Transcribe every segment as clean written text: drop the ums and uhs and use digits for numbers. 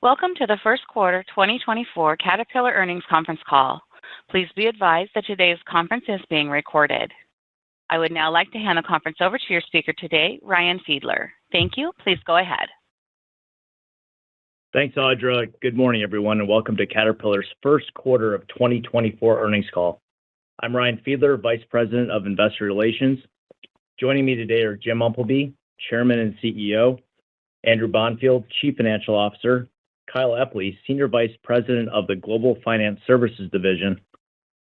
Welcome to the first quarter 2024 Caterpillar earnings conference call. Please be advised that today's conference is being recorded. I would now like to hand the conference over to your speaker today, Ryan Fiedler. Thank you. Please go ahead. Thanks, Audra. Good morning, everyone, and welcome to Caterpillar's first quarter of 2024 earnings call. I'm Ryan Fiedler, Vice President of Investor Relations. Joining me today are Jim Umpleby, Chairman and CEO, Andrew Bonfield, Chief Financial Officer, Kyle Epley, Senior Vice President of the Global Finance Services Division,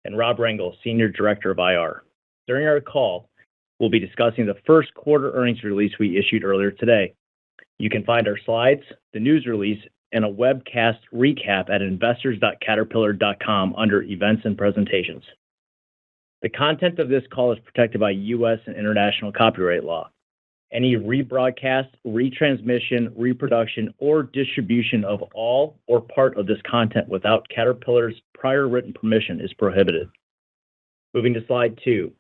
and Rob Rengel, Senior Director of IR. During our call, we'll be discussing the first quarter earnings release we issued earlier today. You can find our slides, the news release, and a webcast recap at investors.caterpillar.com under Events and Presentations. The content of this call is protected by U.S. and international copyright law. Any rebroadcast, retransmission, reproduction, or distribution of all or part of this content without Caterpillar's prior written permission is prohibited. Moving to slide 2.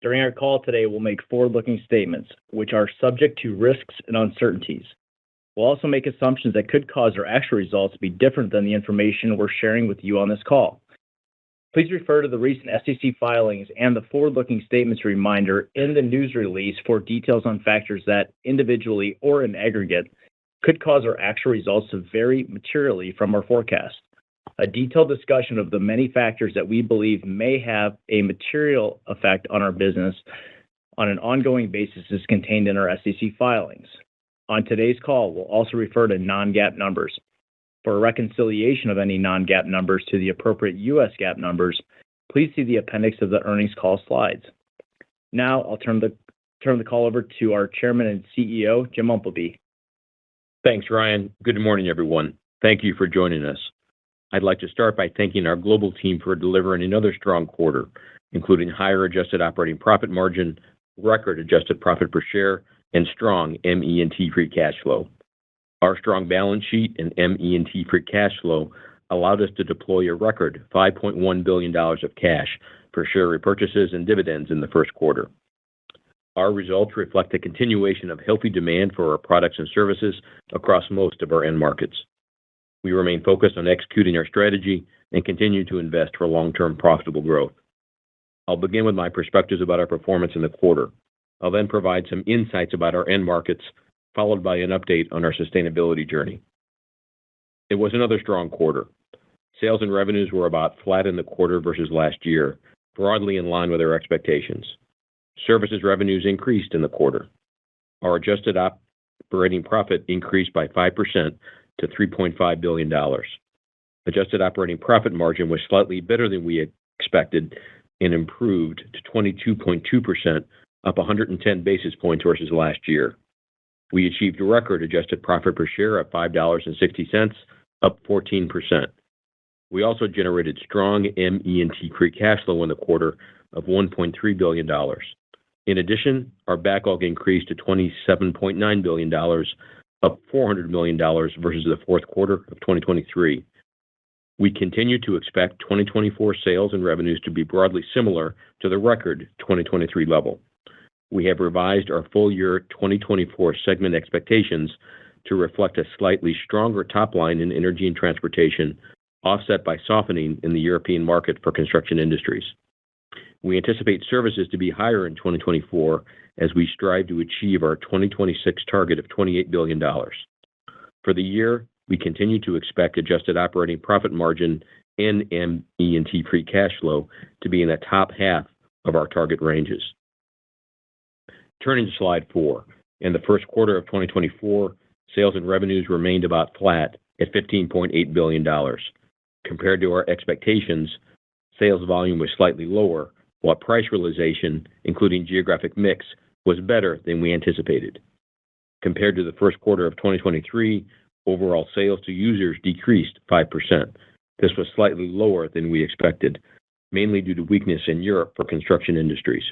During our call today, we'll make forward-looking statements, which are subject to risks and uncertainties. We'll also make assumptions that could cause our actual results to be different than the information we're sharing with you on this call. Please refer to the recent SEC filings and the forward-looking statements reminder in the news release for details on factors that, individually or in aggregate, could cause our actual results to vary materially from our forecast. A detailed discussion of the many factors that we believe may have a material effect on our business on an ongoing basis is contained in our SEC filings. On today's call, we'll also refer to non-GAAP numbers. For a reconciliation of any non-GAAP numbers to the appropriate U.S. GAAP numbers, please see the appendix of the earnings call slides. Now, I'll turn the call over to our Chairman and CEO, Jim Umpleby. Thanks, Ryan. Good morning, everyone. Thank you for joining us. I'd like to start by thanking our global team for delivering another strong quarter, including higher adjusted operating profit margin, record adjusted profit per share, and strong ME&T free cash flow. Our strong balance sheet and ME&T free cash flow allowed us to deploy a record $5.1 billion of cash for share repurchases and dividends in the first quarter. Our results reflect a continuation of healthy demand for our products and services across most of our end markets. We remain focused on executing our strategy and continue to invest for long-term profitable growth. I'll begin with my perspectives about our performance in the quarter. I'll then provide some insights about our end markets, followed by an update on our sustainability journey. It was another strong quarter. Sales and revenues were about flat in the quarter versus last year, broadly in line with our expectations. Services revenues increased in the quarter. Our adjusted operating profit increased by 5% to $3.5 billion. Adjusted operating profit margin was slightly better than we had expected and improved to 22.2%, up 110 basis points versus last year. We achieved a record adjusted profit per share of $5.60, up 14%. We also generated strong ME&T free cash flow in the quarter of $1.3 billion. In addition, our backlog increased to $27.9 billion, up $400 million versus the fourth quarter of 2023. We continue to expect 2024 sales and revenues to be broadly similar to the record 2023 level. We have revised our full year 2024 segment expectations to reflect a slightly stronger top line in energy and transportation, offset by softening in the European market for construction industries. We anticipate services to be higher in 2024 as we strive to achieve our 2026 target of $28 billion. For the year, we continue to expect adjusted operating profit margin and ME&T free cash flow to be in the top half of our target ranges. Turning to slide 4, in the first quarter of 2024, sales and revenues remained about flat at $15.8 billion. Compared to our expectations, sales volume was slightly lower, while price realization, including geographic mix, was better than we anticipated. Compared to the first quarter of 2023, overall sales to users decreased 5%. This was slightly lower than we expected, mainly due to weakness in Europe for construction industries.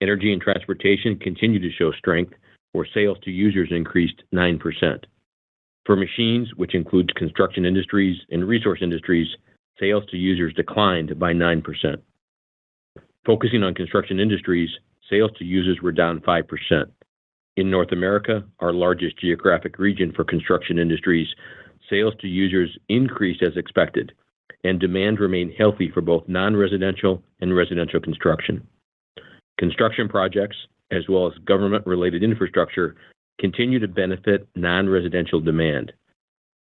Energy and transportation continued to show strength, where sales to users increased 9%. For machines, which includes construction industries and resource industries, sales to users declined by 9%. Focusing on construction industries, sales to users were down 5%. In North America, our largest geographic region for construction industries, sales to users increased as expected, and demand remained healthy for both non-residential and residential construction. Construction projects, as well as government-related infrastructure, continue to benefit non-residential demand.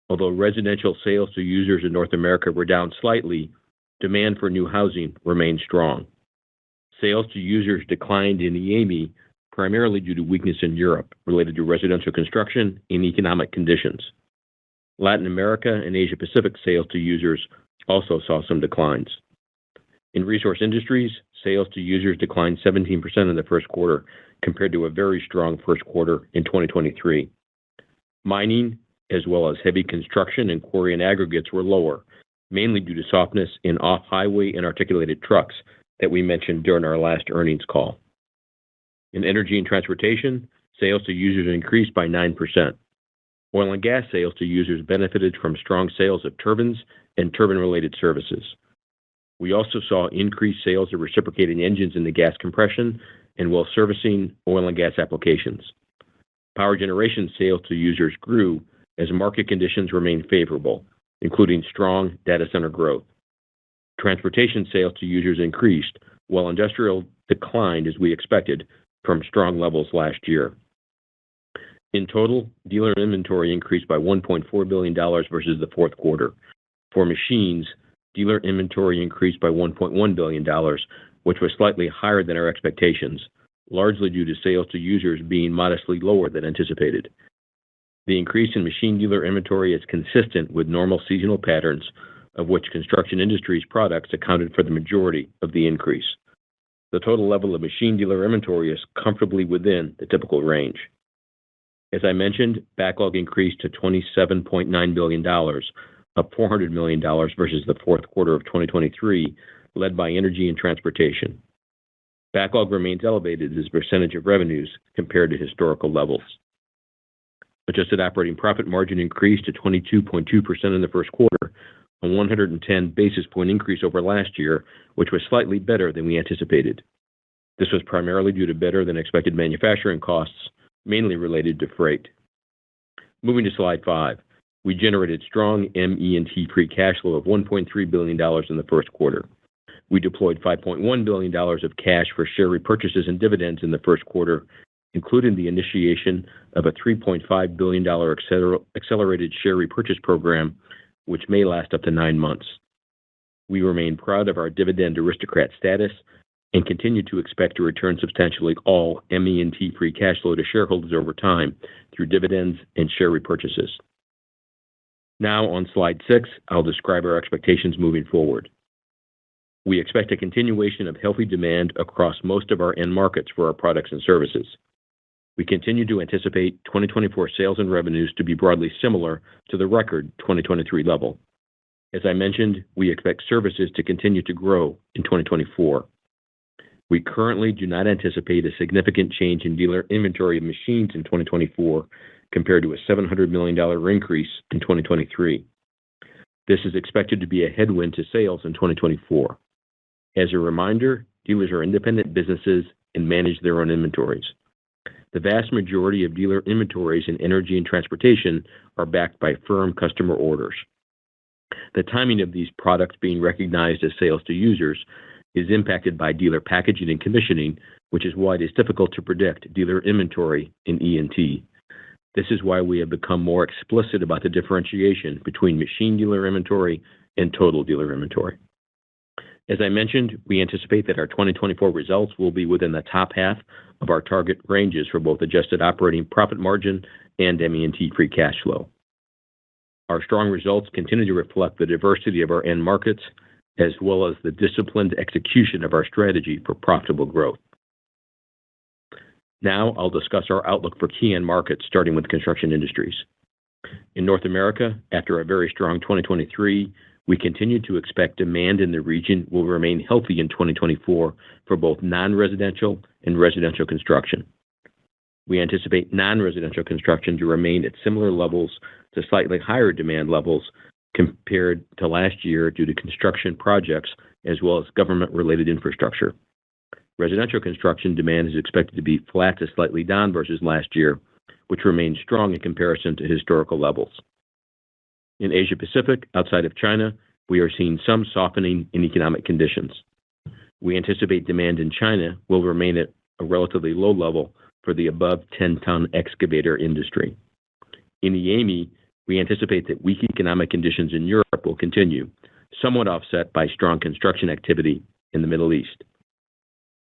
Although residential sales to users in North America were down slightly, demand for new housing remained strong. Sales to users declined in EAME, primarily due to weakness in Europe related to residential construction and economic conditions. Latin America and Asia Pacific sales to users also saw some declines. In resource industries, sales to users declined 17% in the first quarter compared to a very strong first quarter in 2023. Mining, as well as heavy construction and quarry and aggregates, were lower, mainly due to softness in off-highway and articulated trucks that we mentioned during our last earnings call. In energy and transportation, sales to users increased by 9%. Oil and gas sales to users benefited from strong sales of turbines and turbine-related services. We also saw increased sales of reciprocating engines in the gas compression and well servicing oil and gas applications. Power generation sales to users grew as market conditions remained favorable, including strong data center growth. Transportation sales to users increased, while industrial declined as we expected from strong levels last year. In total, dealer inventory increased by $1.4 billion versus the fourth quarter. For machines, dealer inventory increased by $1.1 billion, which was slightly higher than our expectations, largely due to sales to users being modestly lower than anticipated. The increase in machine dealer inventory is consistent with normal seasonal patterns, of which construction industries products accounted for the majority of the increase. The total level of machine dealer inventory is comfortably within the typical range. As I mentioned, backlog increased to $27.9 billion, up $400 million versus the fourth quarter of 2023, led by energy and transportation. Backlog remains elevated as a percentage of revenues compared to historical levels. Adjusted operating profit margin increased to 22.2% in the first quarter, a 110 basis point increase over last year, which was slightly better than we anticipated. This was primarily due to better than expected manufacturing costs, mainly related to freight. Moving to slide 5, we generated strong ME&T free cash flow of $1.3 billion in the first quarter. We deployed $5.1 billion of cash for share repurchases and dividends in the first quarter, including the initiation of a $3.5 billion accelerated share repurchase program, which may last up to 9 months. We remain proud of our dividend aristocrat status and continue to expect to return substantially all ME&T free cash flow to shareholders over time through dividends and share repurchases. Now on slide 6, I'll describe our expectations moving forward. We expect a continuation of healthy demand across most of our end markets for our products and services. We continue to anticipate 2024 sales and revenues to be broadly similar to the record 2023 level. As I mentioned, we expect services to continue to grow in 2024. We currently do not anticipate a significant change in dealer inventory of machines in 2024 compared to a $700 million increase in 2023. This is expected to be a headwind to sales in 2024. As a reminder, dealers are independent businesses and manage their own inventories. The vast majority of dealer inventories in energy and transportation are backed by firm customer orders. The timing of these products being recognized as sales to users is impacted by dealer packaging and commissioning, which is why it is difficult to predict dealer inventory in E&T. This is why we have become more explicit about the differentiation between machine dealer inventory and total dealer inventory. As I mentioned, we anticipate that our 2024 results will be within the top half of our target ranges for both adjusted operating profit margin and ME&T free cash flow. Our strong results continue to reflect the diversity of our end markets, as well as the disciplined execution of our strategy for profitable growth. Now I'll discuss our outlook for key end markets, starting with construction industries. In North America, after a very strong 2023, we continue to expect demand in the region will remain healthy in 2024 for both non-residential and residential construction. We anticipate non-residential construction to remain at similar levels to slightly higher demand levels compared to last year due to construction projects as well as government-related infrastructure. Residential construction demand is expected to be flat to slightly down versus last year, which remains strong in comparison to historical levels. In Asia Pacific, outside of China, we are seeing some softening in economic conditions. We anticipate demand in China will remain at a relatively low level for the above 10-ton excavator industry. In EAME, we anticipate that weak economic conditions in Europe will continue, somewhat offset by strong construction activity in the Middle East.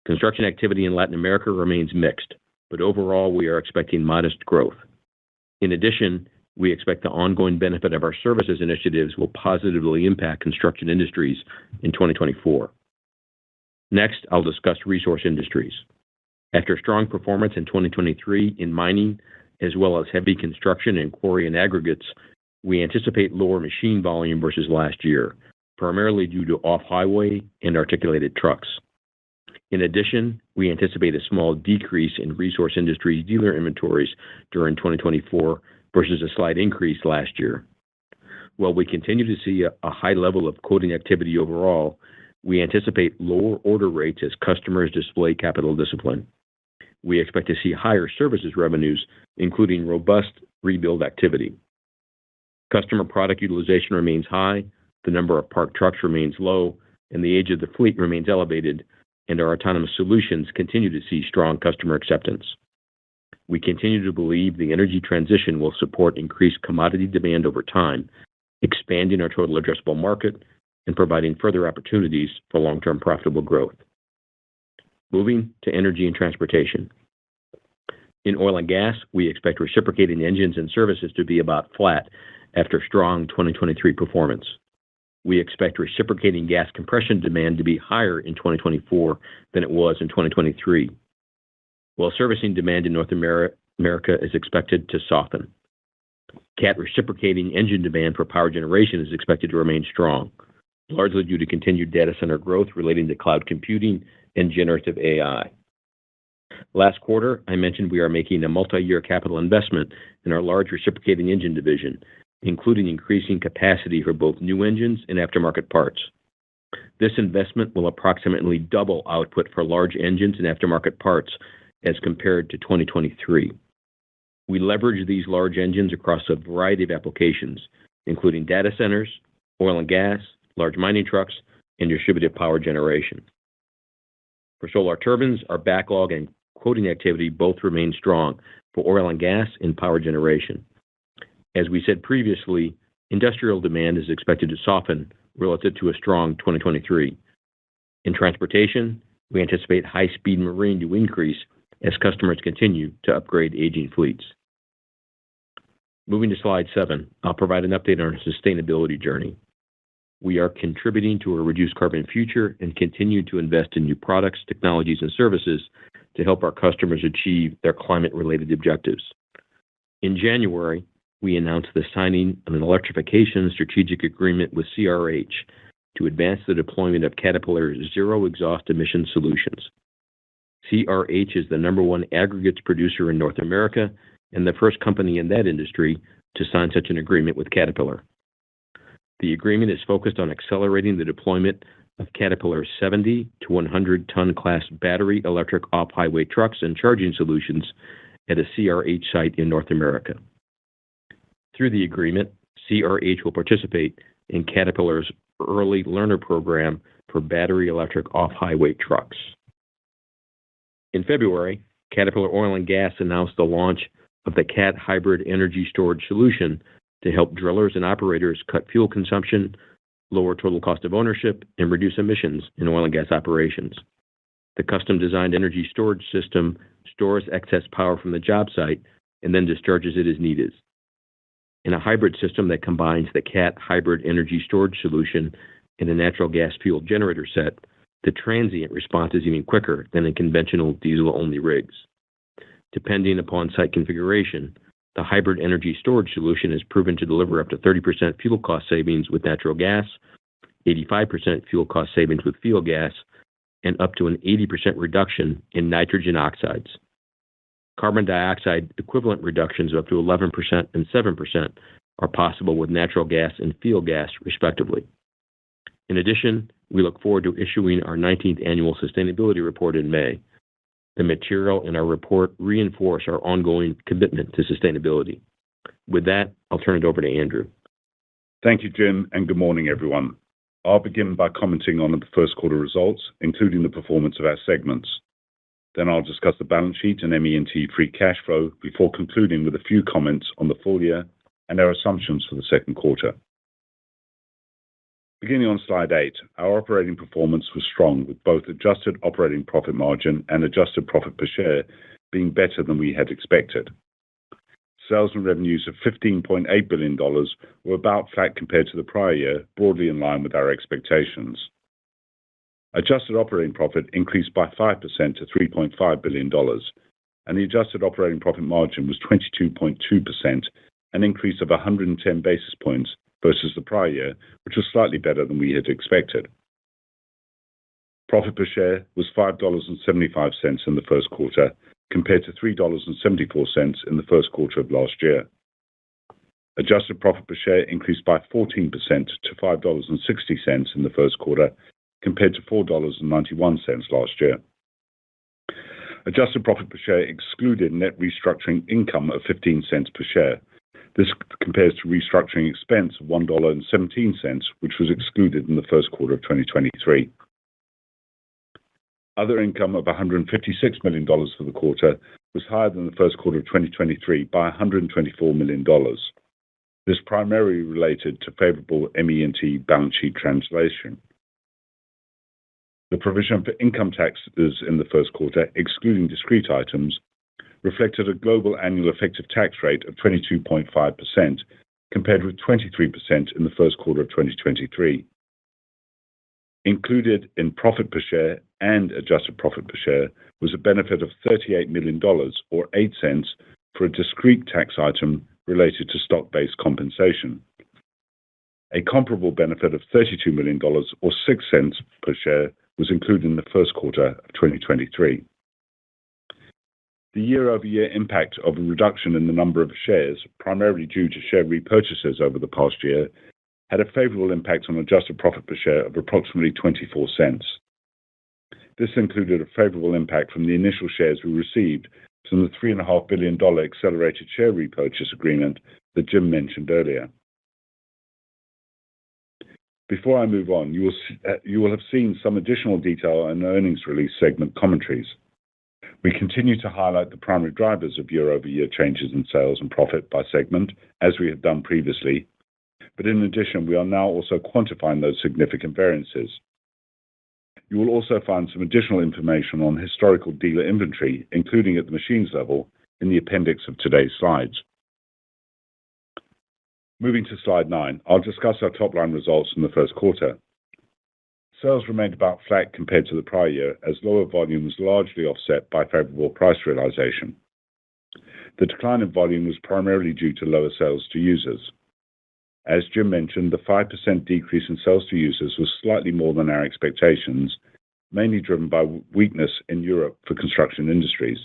Construction activity in Latin America remains mixed, but overall we are expecting modest growth. In addition, we expect the ongoing benefit of our services initiatives will positively impact construction industries in 2024. Next, I'll discuss resource industries. After strong performance in 2023 in mining, as well as heavy construction in quarry and aggregates, we anticipate lower machine volume versus last year, primarily due to off-highway and articulated trucks. In addition, we anticipate a small decrease in resource industries dealer inventories during 2024 versus a slight increase last year. While we continue to see a high level of quoting activity overall, we anticipate lower order rates as customers display capital discipline. We expect to see higher services revenues, including robust rebuild activity. Customer product utilization remains high, the number of parked trucks remains low, and the age of the fleet remains elevated, and our autonomous solutions continue to see strong customer acceptance. We continue to believe the energy transition will support increased commodity demand over time, expanding our total addressable market and providing further opportunities for long-term profitable growth. Moving to energy and transportation. In oil and gas, we expect reciprocating engines and services to be about flat after strong 2023 performance. We expect reciprocating gas compression demand to be higher in 2024 than it was in 2023, while servicing demand in North America is expected to soften. Cat reciprocating engine demand for power generation is expected to remain strong, largely due to continued data center growth relating to cloud computing and generative AI. Last quarter, I mentioned we are making a multi-year capital investment in our large reciprocating engine division, including increasing capacity for both new engines and aftermarket parts. This investment will approximately double output for large engines and aftermarket parts as compared to 2023. We leverage these large engines across a variety of applications, including data centers, oil and gas, large mining trucks, and distributed power generation. For Solar Turbines, our backlog and quoting activity both remain strong for oil and gas and power generation. As we said previously, industrial demand is expected to soften relative to a strong 2023. In transportation, we anticipate high-speed marine to increase as customers continue to upgrade aging fleets. Moving to slide 7, I'll provide an update on our sustainability journey. We are contributing to a reduced carbon future and continue to invest in new products, technologies, and services to help our customers achieve their climate-related objectives. In January, we announced the signing of an electrification strategic agreement with CRH to advance the deployment of Caterpillar's zero-exhaust emission solutions. CRH is the #1 aggregates producer in North America and the first company in that industry to sign such an agreement with Caterpillar. The agreement is focused on accelerating the deployment of Caterpillar's 70 to 100-ton class battery electric off-highway trucks and charging solutions at a CRH site in North America. Through the agreement, CRH will participate in Caterpillar's Early Learner Program for battery electric off-highway trucks. In February, Caterpillar Oil and Gas announced the launch of the Cat Hybrid Energy Storage Solution to help drillers and operators cut fuel consumption, lower total cost of ownership, and reduce emissions in oil and gas operations. The custom-designed energy storage system stores excess power from the job site and then discharges it as needed. In a hybrid system that combines the Cat Hybrid Energy Storage Solution and a natural gas fuel generator set, the transient response is even quicker than in conventional diesel-only rigs. Depending upon site configuration, the hybrid energy storage solution is proven to deliver up to 30% fuel cost savings with natural gas, 85% fuel cost savings with fuel gas, and up to an 80% reduction in nitrogen oxides. Carbon dioxide equivalent reductions of up to 11% and 7% are possible with natural gas and fuel gas, respectively. In addition, We look forward to issuing our 19th annual sustainability report in May. The material in our report reinforce our ongoing commitment to sustainability. With that, I'll turn it over to Andrew. Thank you, Jim, and good morning, everyone. I'll begin by commenting on the first quarter results, including the performance of our segments. Then I'll discuss the balance sheet and ME&T free cash flow before concluding with a few comments on the full year and our assumptions for the second quarter. Beginning on slide 8, our operating performance was strong, with both adjusted operating profit margin and adjusted profit per share being better than we had expected. Sales and revenues of $15.8 billion were about flat compared to the prior year, broadly in line with our expectations. Adjusted operating profit increased by 5% to $3.5 billion, and the adjusted operating profit margin was 22.2%, an increase of 110 basis points versus the prior year, which was slightly better than we had expected. Profit per share was $5.75 in the first quarter, compared to $3.74 in the first quarter of last year. Adjusted profit per share increased by 14% to $5.60 in the first quarter, compared to $4.91 last year. Adjusted profit per share excluded net restructuring income of 15 cents per share. This compares to restructuring expense of $1.17, which was excluded in the first quarter of 2023. Other income of $156 million for the quarter was higher than the first quarter of 2023 by $124 million. This primarily related to favorable ME&T balance sheet translation. The provision for income taxes in the first quarter, excluding discrete items, reflected a global annual effective tax rate of 22.5%, compared with 23% in the first quarter of 2023. Included in profit per share and adjusted profit per share was a benefit of $38 million, or 8 cents, for a discrete tax item related to stock-based compensation. A comparable benefit of $32 million, or 6 cents per share, was included in the first quarter of 2023. The year-over-year impact of a reduction in the number of shares, primarily due to share repurchases over the past year, had a favorable impact on adjusted profit per share of approximately 24 cents. This included a favorable impact from the initial shares we received from the $3.5 billion accelerated share repurchase agreement that Jim mentioned earlier. Before I move on, you will have seen some additional detail in the earnings release segment commentaries. We continue to highlight the primary drivers of year-over-year changes in sales and profit by segment, as we have done previously, but in addition, we are now also quantifying those significant variances. You will also find some additional information on historical dealer inventory, including at the machines level, in the appendix of today's slides. Moving to slide 9, I'll discuss our top-line results in the first quarter. Sales remained about flat compared to the prior year, as lower volume was largely offset by favorable price realization. The decline in volume was primarily due to lower sales to users. As Jim mentioned, the 5% decrease in sales to users was slightly more than our expectations, mainly driven by weakness in Europe for construction industries.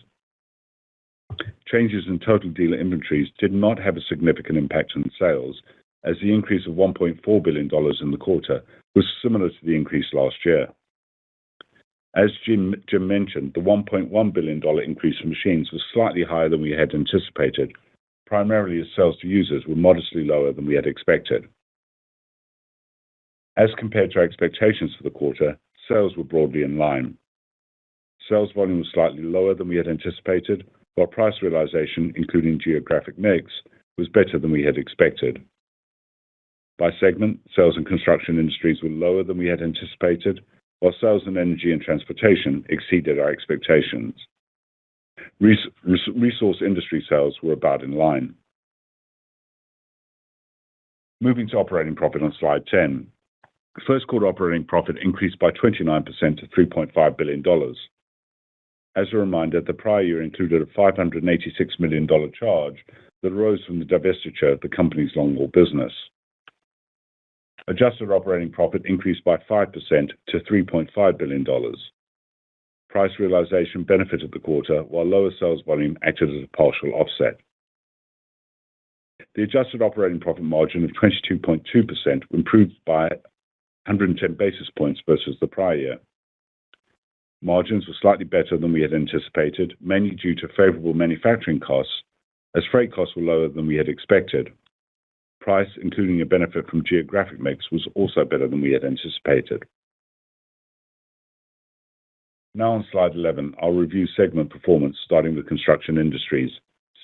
Changes in total dealer inventories did not have a significant impact on sales, as the increase of $1.4 billion in the quarter was similar to the increase last year. As Jim mentioned, the $1.1 billion increase in machines was slightly higher than we had anticipated, primarily as sales to users were modestly lower than we had expected. As compared to our expectations for the quarter, sales were broadly in line. Sales volume was slightly lower than we had anticipated, while price realization, including geographic mix, was better than we had expected. By segment, sales in construction industries were lower than we had anticipated, while sales in energy and transportation exceeded our expectations. Resource industry sales were about in line. Moving to operating profit on slide 10. First quarter operating profit increased by 29% to $3.5 billion. As a reminder, the prior year included a $586 million charge that arose from the divestiture of the company's longwall business. Adjusted operating profit increased by 5% to $3.5 billion. Price realization benefited the quarter, while lower sales volume acted as a partial offset. The adjusted operating profit margin of 22.2% improved by 110 basis points versus the prior year. Margins were slightly better than we had anticipated, mainly due to favorable manufacturing costs, as freight costs were lower than we had expected. Price, including a benefit from geographic mix, was also better than we had anticipated. Now on slide 11, I'll review segment performance, starting with Construction Industries.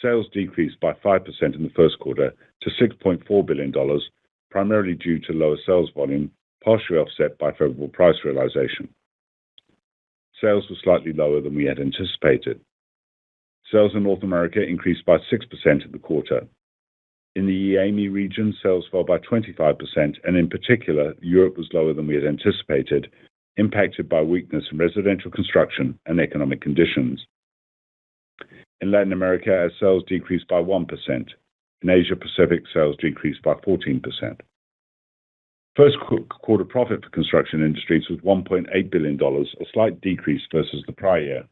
Sales decreased by 5% in the first quarter to $6.4 billion, primarily due to lower sales volume, partially offset by favorable price realization. Sales were slightly lower than we had anticipated. Sales in North America increased by 6% in the quarter. In the EAME region, sales fell by 25%, and in particular, Europe was lower than we had anticipated, impacted by weakness in residential construction and economic conditions. In Latin America, our sales decreased by 1%. In Asia Pacific, sales decreased by 14%. First quarter profit for Construction Industries was $1.8 billion, a slight decrease versus the prior year.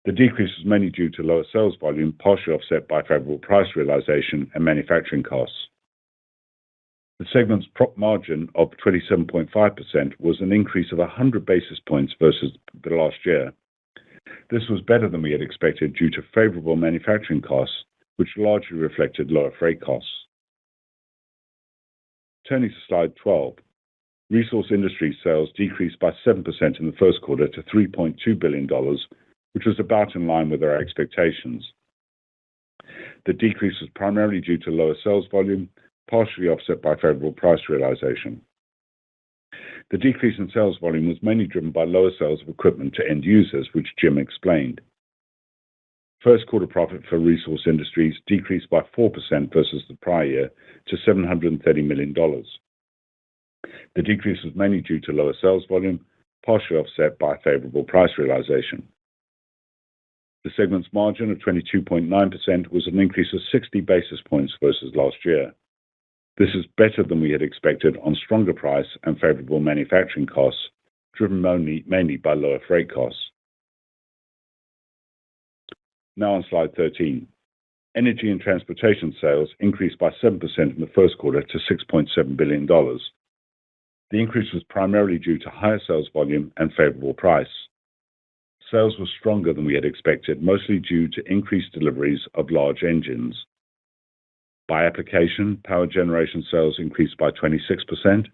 The decrease was mainly due to lower sales volume, partially offset by favorable price realization and manufacturing costs. The segment's margin of 27.5% was an increase of 100 basis points versus the last year. This was better than we had expected due to favorable manufacturing costs, which largely reflected lower freight costs. Turning to slide 12, Resource Industries sales decreased by 7% in the first quarter to $3.2 billion, which was about in line with our expectations. The decrease was primarily due to lower sales volume, partially offset by favorable price realization. The decrease in sales volume was mainly driven by lower sales of equipment to end users, which Jim explained. First quarter profit for Resource Industries decreased by 4% versus the prior year to $730 million. The decrease was mainly due to lower sales volume, partially offset by favorable price realization. The segment's margin of 22.9% was an increase of 60 basis points versus last year. This is better than we had expected on stronger price and favorable manufacturing costs, driven mainly by lower freight costs. Now on slide 13. Energy and Transportation sales increased by 7% in the first quarter to $6.7 billion. The increase was primarily due to higher sales volume and favorable price. Sales were stronger than we had expected, mostly due to increased deliveries of large engines. By application, power generation sales increased by 26%,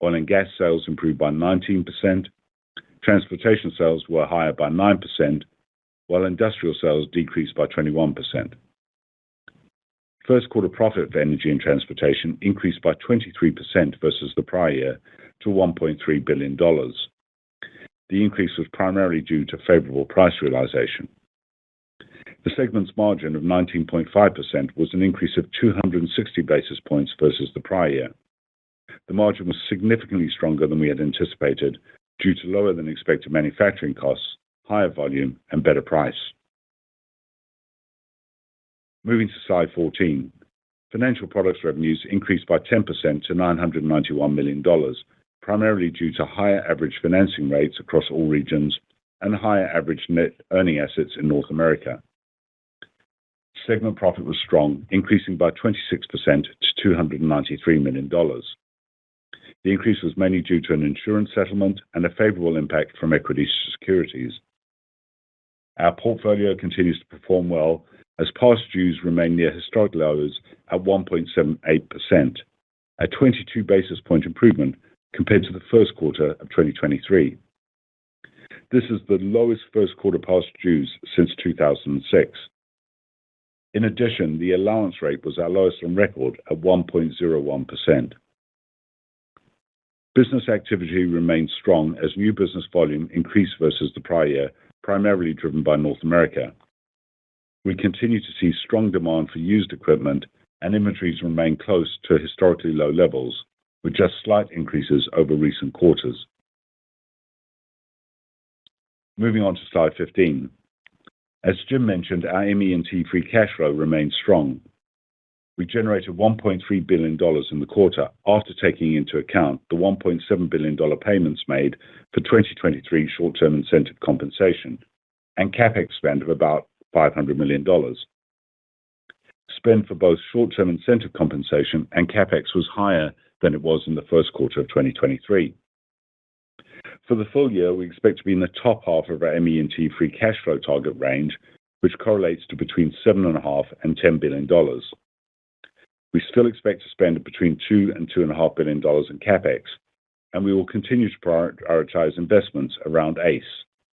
oil and gas sales improved by 19%, transportation sales were higher by 9%, while industrial sales decreased by 21%. First quarter profit for Energy and Transportation increased by 23% versus the prior year to $1.3 billion. The increase was primarily due to favorable price realization. The segment's margin of 19.5% was an increase of 260 basis points versus the prior year. The margin was significantly stronger than we had anticipated due to lower than expected manufacturing costs, higher volume, and better price. Moving to slide 14. Financial Products revenues increased by 10% to $991 million, primarily due to higher average financing rates across all regions and higher average net earning assets in North America. Segment profit was strong, increasing by 26% to $293 million. The increase was mainly due to an insurance settlement and a favorable impact from equity securities. Our portfolio continues to perform well as past dues remain near historic lows at 1.78%, a 22 basis point improvement compared to the first quarter of 2023. This is the lowest first quarter past dues since 2006. In addition, the allowance rate was our lowest on record at 1.01%. Business activity remained strong as new business volume increased versus the prior year, primarily driven by North America. We continue to see strong demand for used equipment, and inventories remain close to historically low levels, with just slight increases over recent quarters. Moving on to slide 15. As Jim mentioned, our ME&T free cash flow remains strong. We generated $1.3 billion in the quarter after taking into account the $1.7 billion payments made for 2023 short-term incentive compensation and CapEx spend of about $500 million. Spend for both short-term incentive compensation and CapEx was higher than it was in the first quarter of 2023. For the full year, we expect to be in the top half of our ME&T free cash flow target range, which correlates to between $7.5 and $10 billion. We still expect to spend between $2 and $2.5 billion in CapEx, and we will continue to prioritize investments around ACE,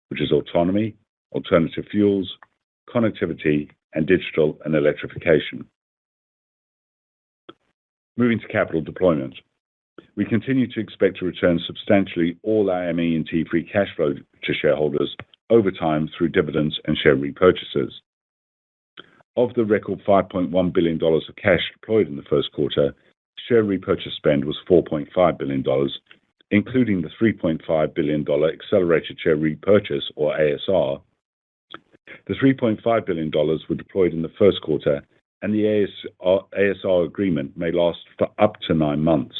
which is autonomy, alternative fuels, connectivity, and digital and electrification. Moving to capital deployment. We continue to expect to return substantially all our ME&T free cash flow to shareholders over time through dividends and share repurchases. Of the record $5.1 billion of cash deployed in the first quarter, share repurchase spend was $4.5 billion, including the $3.5 billion accelerated share repurchase, or ASR. The $3.5 billion were deployed in the first quarter, and the ASR agreement may last for up to 9 months.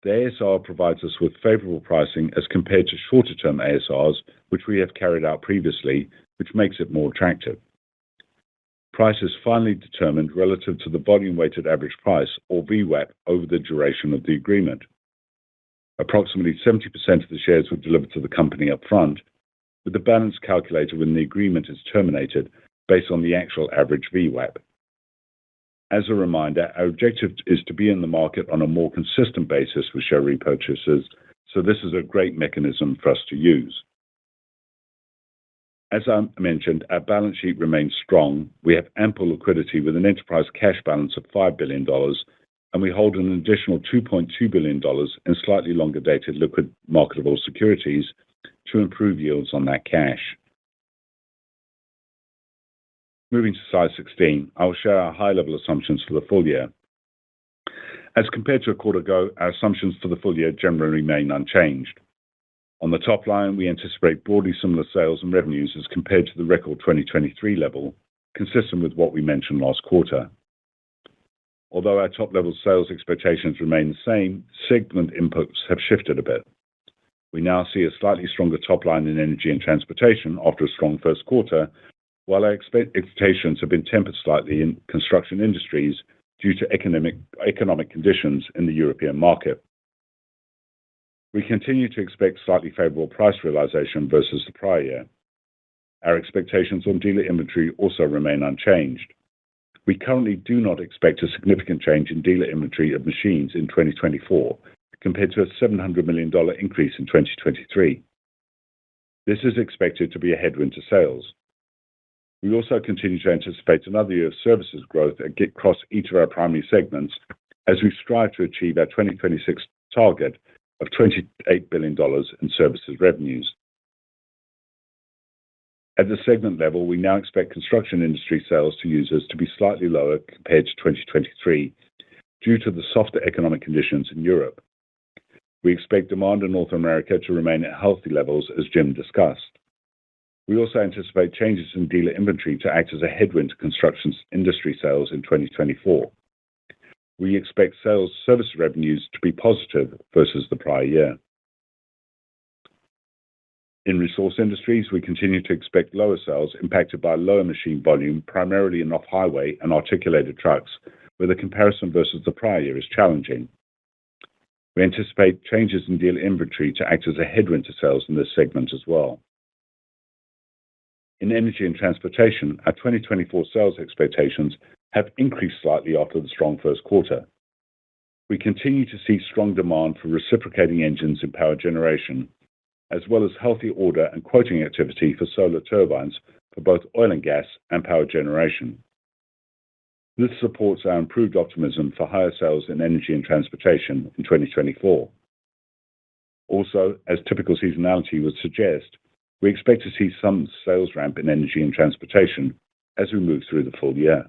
The ASR provides us with favorable pricing as compared to shorter-term ASRs, which we have carried out previously, which makes it more attractive. Price is finally determined relative to the volume-weighted average price, or VWAP, over the duration of the agreement. Approximately 70% of the shares were delivered to the company up front, with the balance calculated when the agreement is terminated based on the actual average VWAP. As a reminder, our objective is to be in the market on a more consistent basis with share repurchases, so this is a great mechanism for us to use. As I mentioned, our balance sheet remains strong. We have ample liquidity with an enterprise cash balance of $5 billion, and we hold an additional $2.2 billion in slightly longer-dated liquid marketable securities to improve yields on that cash. Moving to slide 16, I will share our high-level assumptions for the full year. As compared to a quarter ago, our assumptions for the full year generally remain unchanged. On the top line, we anticipate broadly similar sales and revenues as compared to the record 2023 level, consistent with what we mentioned last quarter. Although our top-level sales expectations remain the same, segment inputs have shifted a bit. We now see a slightly stronger top line in energy and transportation after a strong first quarter, while our expectations have been tempered slightly in construction industries due to economic conditions in the European market. We continue to expect slightly favorable price realization versus the prior year. Our expectations on dealer inventory also remain unchanged. We currently do not expect a significant change in dealer inventory of machines in 2024, compared to a $700 million increase in 2023. This is expected to be a headwind to sales. We also continue to anticipate another year of services growth across each of our primary segments as we strive to achieve our 2026 target of $28 billion in services revenues. At the segment level, we now expect construction industry sales to users to be slightly lower compared to 2023 due to the softer economic conditions in Europe. We expect demand in North America to remain at healthy levels, as Jim discussed. We also anticipate changes in dealer inventory to act as a headwind to construction industry sales in 2024. We expect sales service revenues to be positive versus the prior year. In resource industries, we continue to expect lower sales impacted by lower machine volume, primarily in off-highway and articulated trucks, where the comparison versus the prior year is challenging. We anticipate changes in dealer inventory to act as a headwind to sales in this segment as well. In energy and transportation, our 2024 sales expectations have increased slightly after the strong first quarter. We continue to see strong demand for reciprocating engines in power generation, as well as healthy order and quoting activity for solar turbines for both oil and gas and power generation. This supports our improved optimism for higher sales in energy and transportation in 2024. Also, as typical seasonality would suggest, we expect to see some sales ramp in energy and transportation as we move through the full year.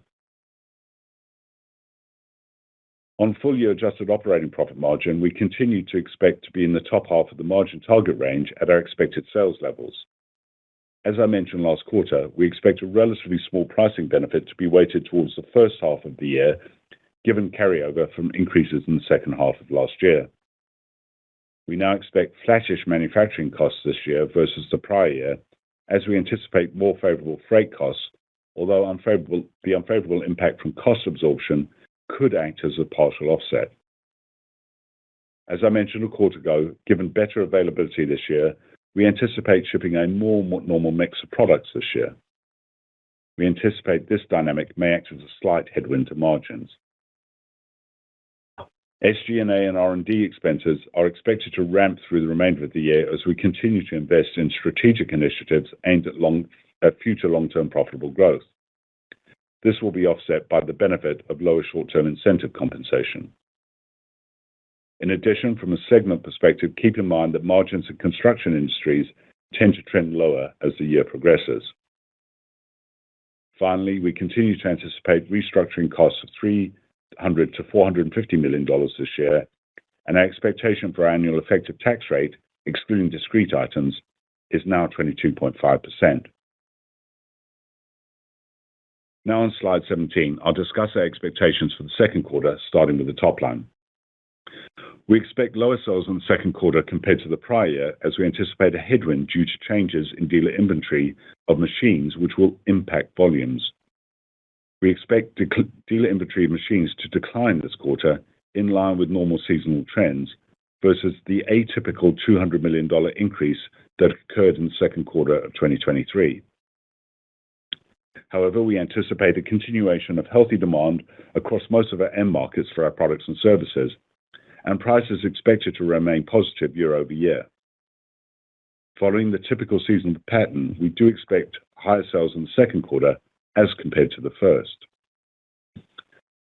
On full-year adjusted operating profit margin, we continue to expect to be in the top half of the margin target range at our expected sales levels. As I mentioned last quarter, we expect a relatively small pricing benefit to be weighted towards the first half of the year, given carryover from increases in the second half of last year. We now expect flattish manufacturing costs this year versus the prior year, as we anticipate more favorable freight costs, although the unfavorable impact from cost absorption could act as a partial offset. As I mentioned a quarter ago, given better availability this year, we anticipate shipping a more normal mix of products this year. We anticipate this dynamic may act as a slight headwind to margins. SG&A and R&D expenses are expected to ramp through the remainder of the year as we continue to invest in strategic initiatives aimed at future long-term profitable growth. This will be offset by the benefit of lower short-term incentive compensation. In addition, from a segment perspective, keep in mind that margins in construction industries tend to trend lower as the year progresses. Finally, we continue to anticipate restructuring costs of $300 to $450 million this year, and our expectation for our annual effective tax rate, excluding discrete items, is now 22.5%. Now on slide 17, I'll discuss our expectations for the second quarter, starting with the top line. We expect lower sales in the second quarter compared to the prior year, as we anticipate a headwind due to changes in dealer inventory of machines, which will impact volumes. We expect dealer inventory of machines to decline this quarter in line with normal seasonal trends versus the atypical $200 million increase that occurred in the second quarter of 2023. However, we anticipate a continuation of healthy demand across most of our end markets for our products and services, and prices expected to remain positive year over year. Following the typical seasonal pattern, we do expect higher sales in the second quarter as compared to the first.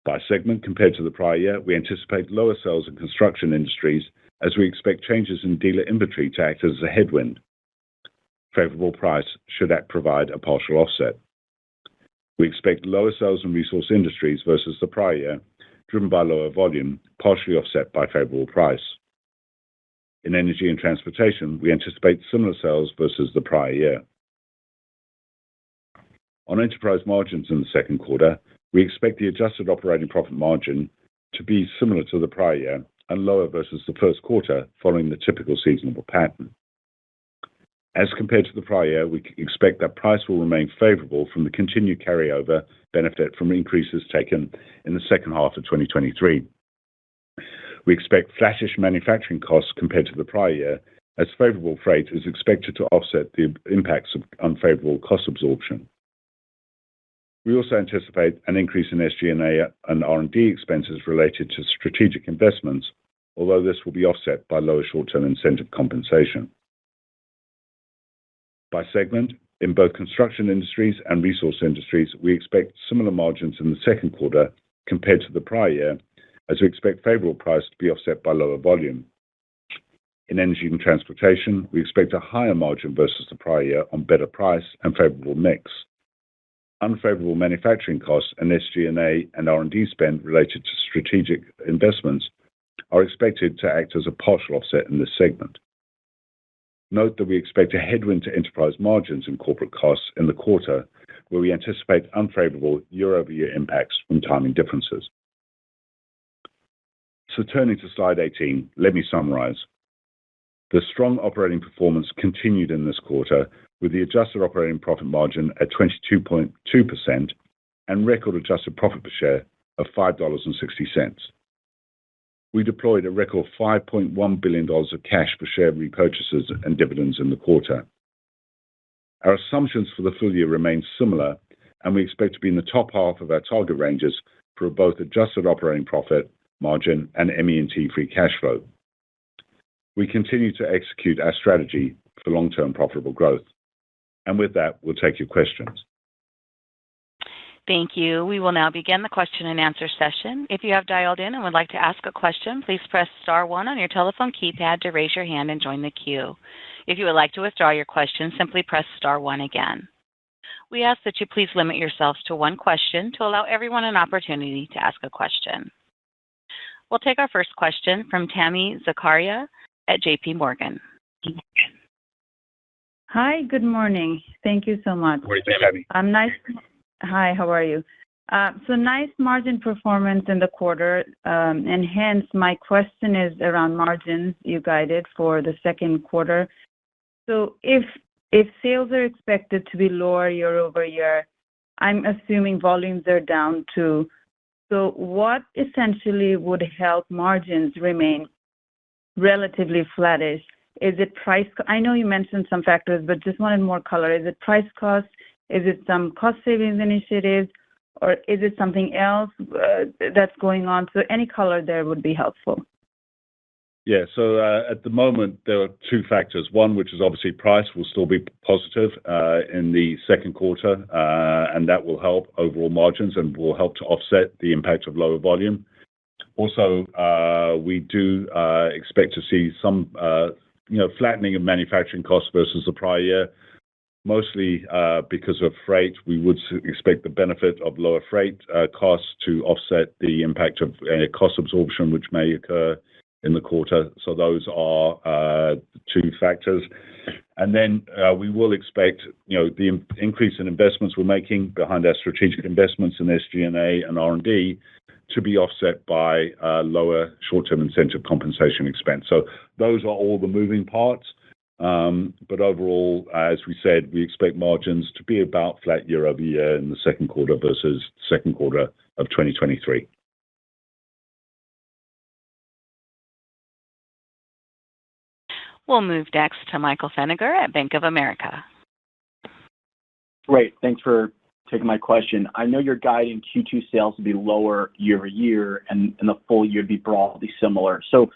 By segment compared to the prior year, we anticipate lower sales in construction industries as we expect changes in dealer inventory to act as a headwind. Favorable price should provide a partial offset. We expect lower sales in resource industries versus the prior year, driven by lower volume, partially offset by favorable price. In energy and transportation, we anticipate similar sales versus the prior year. On enterprise margins in the second quarter, we expect the adjusted operating profit margin to be similar to the prior year and lower versus the first quarter following the typical seasonal pattern. As compared to the prior year, we expect that price will remain favorable from the continued carryover benefit from increases taken in the second half of 2023. We expect flattish manufacturing costs compared to the prior year, as favorable freight is expected to offset the impacts of unfavorable cost absorption. We also anticipate an increase in SG&A and R&D expenses related to strategic investments, although this will be offset by lower short-term incentive compensation. By segment, in both construction industries and resource industries, we expect similar margins in the second quarter compared to the prior year, as we expect favorable price to be offset by lower volume. In energy and transportation, we expect a higher margin versus the prior year on better price and favorable mix. Unfavorable manufacturing costs and SG&A and R&D spend related to strategic investments are expected to act as a partial offset in this segment. Note that we expect a headwind to enterprise margins and corporate costs in the quarter, where we anticipate unfavorable year-over-year impacts from timing differences. So turning to slide 18, let me summarize. The strong operating performance continued in this quarter, with the adjusted operating profit margin at 22.2% and record adjusted profit per share of $5.60. We deployed a record $5.1 billion of cash for share repurchases and dividends in the quarter. Our assumptions for the full year remain similar, and we expect to be in the top half of our target ranges for both adjusted operating profit margin and ME&T free cash flow. We continue to execute our strategy for long-term profitable growth. And with that, we'll take your questions. Thank you. We will now begin the question and answer session. If you have dialed in and would like to ask a question, please press star one on your telephone keypad to raise your hand and join the queue. If you would like to withdraw your question, simply press star one again. We ask that you please limit yourselves to one question to allow everyone an opportunity to ask a question. We'll take our first question from Tami Zakaria at JP Morgan. Hi, good morning. Thank you so much. Good morning, Tami. Hi, how are you? So nice margin performance in the quarter, and hence my question is around margins you guided for the second quarter. So if sales are expected to be lower year over year, I'm assuming volumes are down too. So what essentially would help margins remain relatively flattish. Is it price? I know you mentioned some factors, but just wanted more color. Is it price cost? Is it some cost savings initiatives? Or is it something else that's going on? So any color there would be helpful. Yeah, so at the moment, there are two factors. One, which is obviously price will still be positive in the second quarter, and that will help overall margins and will help to offset the impact of lower volume. Also, we do expect to see some flattening of manufacturing costs versus the prior year, mostly because of freight. We would expect the benefit of lower freight costs to offset the impact of cost absorption, which may occur in the quarter. So those are two factors. And then we will expect, the increase in investments we're making behind our strategic investments in SG&A and R&D to be offset by lower short-term incentive compensation expense. So those are all the moving parts. But overall, as we said, we expect margins to be about flat year over year in the second quarter versus second quarter of 2023. We'll move next to Michael Feniger at Bank of America. Great. Thanks for taking my question. I know you're guiding Q2 sales to be lower year over year and the full year to be broadly similar. So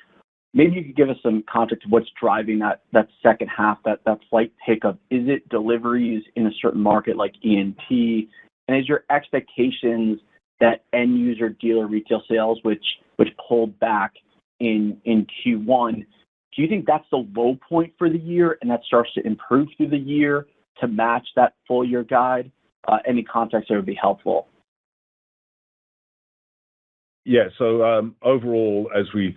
maybe you could give us some context of what's driving that second half, that slight pickup. Is it deliveries in a certain market like E&T? And is your expectations that end user dealer retail sales, which pulled back in Q1, do you think that's the low point for the year and that starts to improve through the year to match that full year guide? Any context there would be helpful. Yeah, so overall, as we've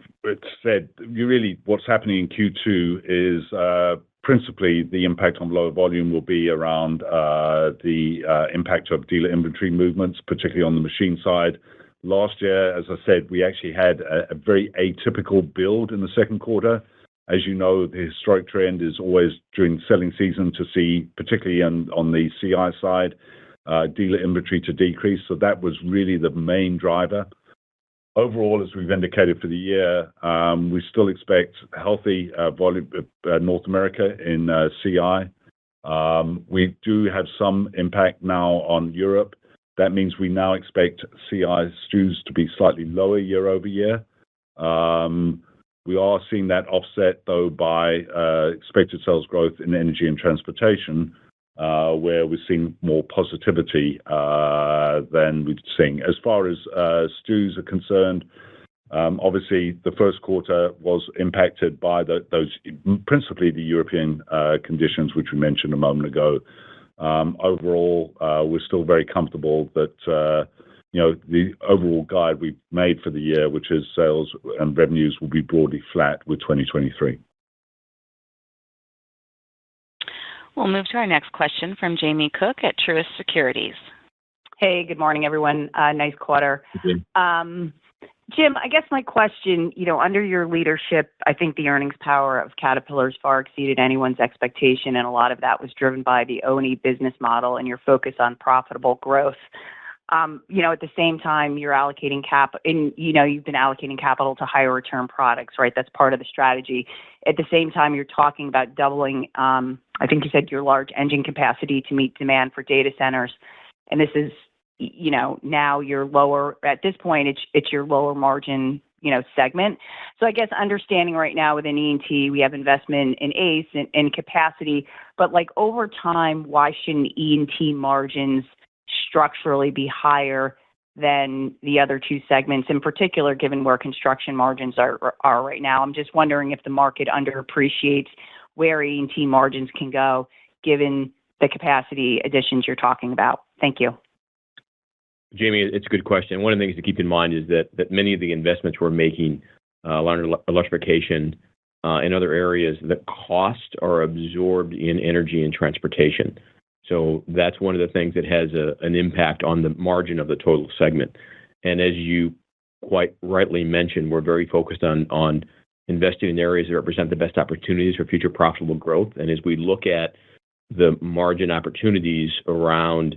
said, really what's happening in Q2 is principally the impact on lower volume will be around the impact of dealer inventory movements, particularly on the machine side. Last year, as I said, we actually had a very atypical build in the second quarter. As you know, the historic trend is always during selling season to see, particularly on the CI side, dealer inventory to decrease. So that was really the main driver. Overall, as we've indicated for the year, we still expect healthy volume North America in CI. We do have some impact now on Europe. That means we now expect CI STUs to be slightly lower year over year. We are seeing that offset, though, by expected sales growth in energy and transportation, where we're seeing more positivity than we've seen. As far as STUs are concerned, obviously the first quarter was impacted by those, principally the European conditions, which we mentioned a moment ago. Overall, we're still very comfortable that the overall guide we've made for the year, which is sales and revenues, will be broadly flat with 2023. We'll move to our next question from Jamie Cook at Truist Securities. Hey, good morning, everyone. Nice quarter. Good. Jim, I guess my question, under your leadership, I think the earnings power of Caterpillar's far exceeded anyone's expectation, and a lot of that was driven by the O&E business model and your focus on profitable growth. At the same time, you're allocating you've been allocating capital to higher return products, right? That's part of the strategy. At the same time, you're talking about doubling, I think you said, your large engine capacity to meet demand for data centers. And this is, now you're lower, at this point, it's your lower margin, segment. So I guess understanding right now within E&T, we have investment in ACE and capacity, but over time, why shouldn't E&T margins structurally be higher than the other two segments, in particular, given where construction margins are right now? I'm just wondering if the market underappreciates where E&T margins can go, given the capacity additions you're talking about. Thank you. Jamie, it's a good question. One of the things to keep in mind is that many of the investments we're making, electrification, in other areas, the costs are absorbed in energy and transportation. So that's one of the things that has an impact on the margin of the total segment. And as you quite rightly mentioned, we're very focused on investing in areas that represent the best opportunities for future profitable growth. And as we look at the margin opportunities around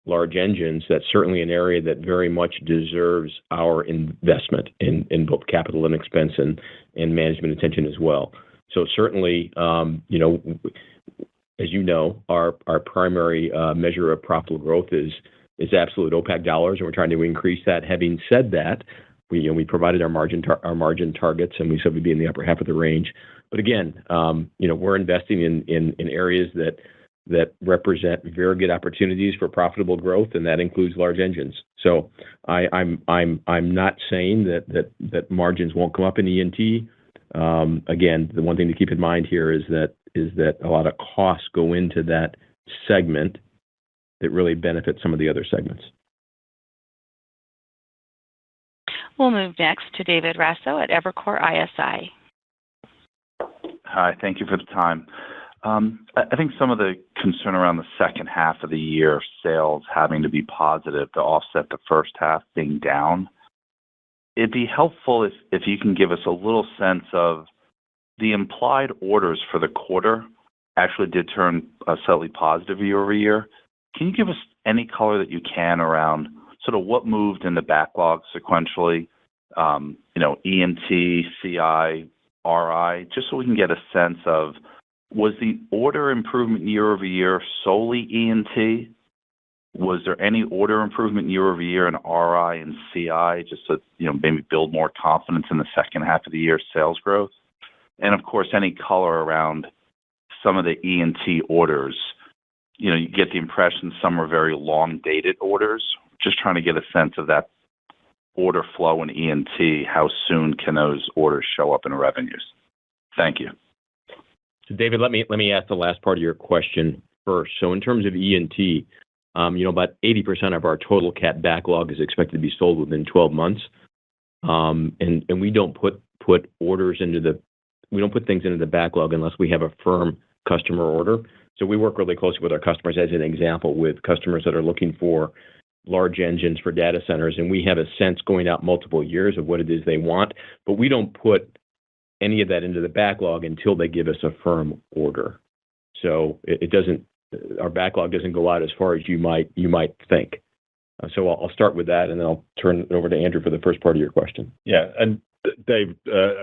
large engines, that's certainly an area that very much deserves our investment in both capital and expense and management attention as well. So certainly, as you know, our primary measure of profitable growth is absolute OPAC dollars, and we're trying to increase that. Having said that, we provided our margin targets, and we said we'd be in the upper half of the range. But again, we're investing in areas that represent very good opportunities for profitable growth, and that includes large engines. So I'm not saying that margins won't come up in E&T. Again, the one thing to keep in mind here is that a lot of costs go into that segment that really benefit some of the other segments. We'll move next to David Raso at Evercore ISI. Hi, thank you for the time. I think some of the concern around the second half of the year, sales having to be positive to offset the first half being down. It'd be helpful if you can give us a little sense of the implied orders for the quarter actually did turn slightly positive year over year. Can you give us any color that you can around sort of what moved in the backlog sequentially, E&T, CI, RI, just so we can get a sense of, was the order improvement year over year solely E&T? Was there any order improvement year over year in RI and CI, just to maybe build more confidence in the second half of the year sales growth? And of course, any color around some of the E&T orders. You get the impression some are very long-dated orders. Just trying to get a sense of that order flow in E&T. How soon can those orders show up in revenues? Thank you. So, David, let me ask the last part of your question first. So, in terms of E&T, about 80% of our total CAT backlog is expected to be sold within 12 months, and we don't put orders we don't put things into the backlog unless we have a firm customer order. So we work really closely with our customers, as an example, with customers that are looking for large engines for data centers, and we have a sense going out multiple years of what it is they want, but we don't put any of that into the backlog until they give us a firm order. So our backlog doesn't go out as far as you might think. So I'll start with that, and then I'll turn it over to Andrew for the first part of your question. Yeah, and Dave,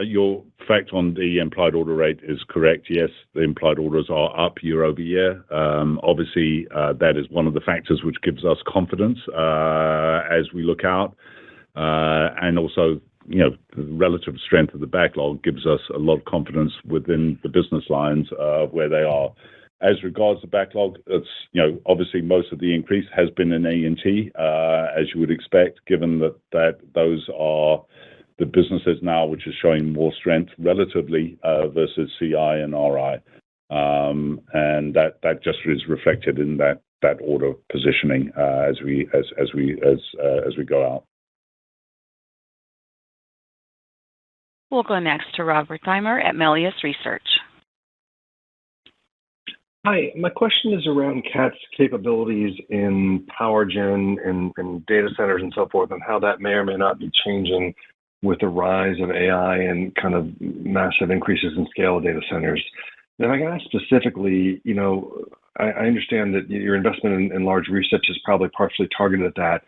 your fact on the implied order rate is correct. Yes, the implied orders are up year over year. Obviously, that is one of the factors which gives us confidence as we look out. And also, the relative strength of the backlog gives us a lot of confidence within the business lines of where they are. As regards to backlog, it's, obviously most of the increase has been in A&T, as you would expect, given that those are the businesses now which is showing more strength relatively versus CI and RI. And that just is reflected in that order positioning as we go out. We'll go next to Robert Thimer at Melius Research. Hi, my question is around CAT's capabilities in power gen and data centers and so forth, and how that may or may not be changing with the rise of AI and kind of massive increases in scale of data centers. And I got specifically, I understand that your investment in large research is probably partially targeted at that.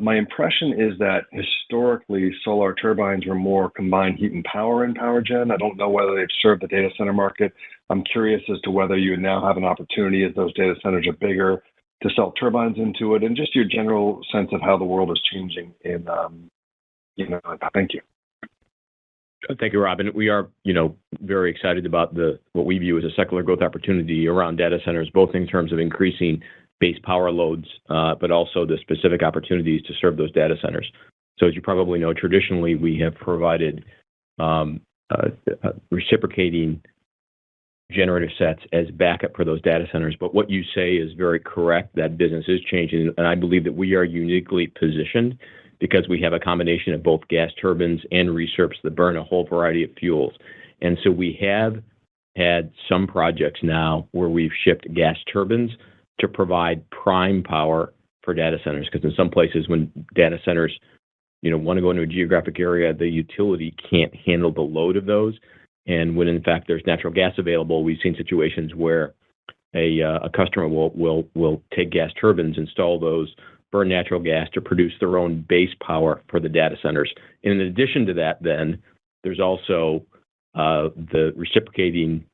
My impression is that historically solar turbines were more combined heat and power in power gen. I don't know whether they've served the data center market. I'm curious as to whether you now have an opportunity as those data centers are bigger to sell turbines into it, and just your general sense of how the world is changing in, thank you. Thank you, Robin. We are, very excited about what we view as a secular growth opportunity around data centers, both in terms of increasing base power loads, but also the specific opportunities to serve those data centers. So as you probably know, traditionally we have provided reciprocating generator sets as backup for those data centers. But what you say is very correct. That business is changing, and I believe that we are uniquely positioned because we have a combination of both gas turbines and recips that burn a whole variety of fuels. And so we have had some projects now where we've shipped gas turbines to provide prime power for data centers, because in some places when data centers want to go into a geographic area, the utility can't handle the load of those. And when in fact there's natural gas available, we've seen situations where a customer will take gas turbines, install those, burn natural gas to produce their own base power for the data centers. And in addition to that, then there's also the reciprocating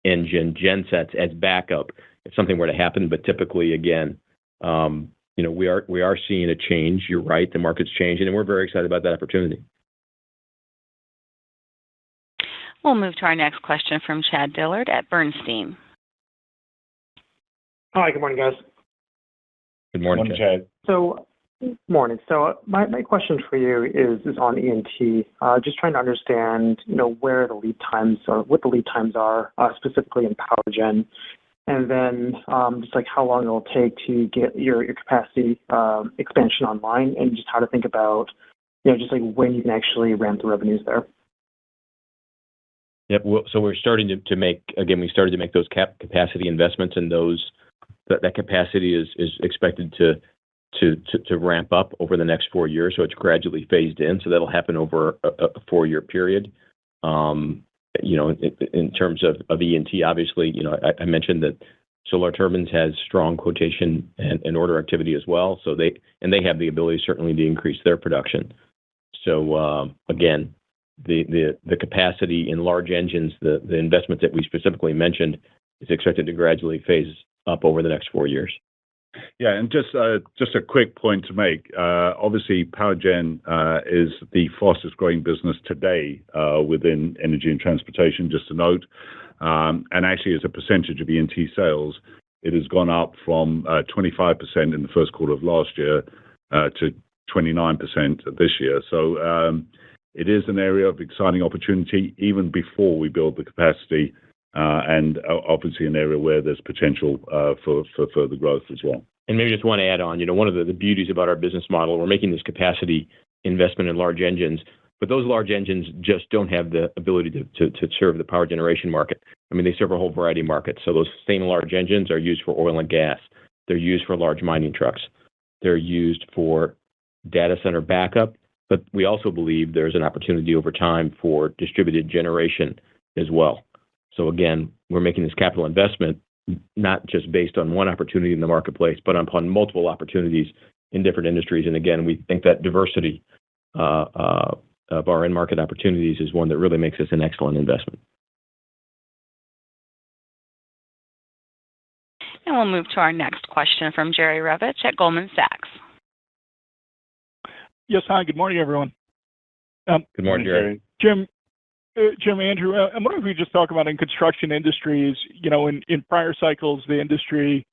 engine gensets as backup if something were to happen. But typically, again, we are seeing a change. You're right, the market's changing, and we're very excited about that opportunity. We'll move to our next question from Chad Dillard at Bernstein. Hi, good morning, guys. Good morning, Chad. Morning. So my question for you is on E&T. Just trying to understand, where the lead times or what the lead times are, specifically in power gen, and then just like how long it'll take to get your capacity expansion online, and just how to think about, just like when you can actually ramp the revenues there. Yep. So we're starting to make, again, we started to make those capacity investments, and that capacity is expected to ramp up over the next 4 years. So it's gradually phased in. So that'll happen over a 4-year period. In terms of E&T, obviously, I mentioned that Solar Turbines has strong quotation and order activity as well. So they have the ability certainly to increase their production. So again, the capacity in large engines, the investment that we specifically mentioned, is expected to gradually phase up over the next 4 years. Yeah, and just a quick point to make. Obviously, power gen is the fastest growing business today within energy and transportation, just to note. And actually, as a percentage of E&T sales, it has gone up from 25% in the first quarter of last year to 29% this year. So it is an area of exciting opportunity even before we build the capacity, and obviously an area where there's potential for further growth as well. And maybe just want to add on, one of the beauties about our business model, we're making this capacity investment in large engines, but those large engines just don't have the ability to serve the power generation market. I mean, they serve a whole variety of markets. So those same large engines are used for oil and gas. They're used for large mining trucks. They're used for data center backup. But we also believe there's an opportunity over time for distributed generation as well. So again, we're making this capital investment not just based on one opportunity in the marketplace, but upon multiple opportunities in different industries. And again, we think that diversity of our end market opportunities is one that really makes this an excellent investment. And we'll move to our next question from Jerry Revich at Goldman Sachs. Yes, hi, good morning, everyone. Good morning, Jerry. Jim, Andrew, I'm wondering if we just talk about in construction industries, in prior cycles, the industry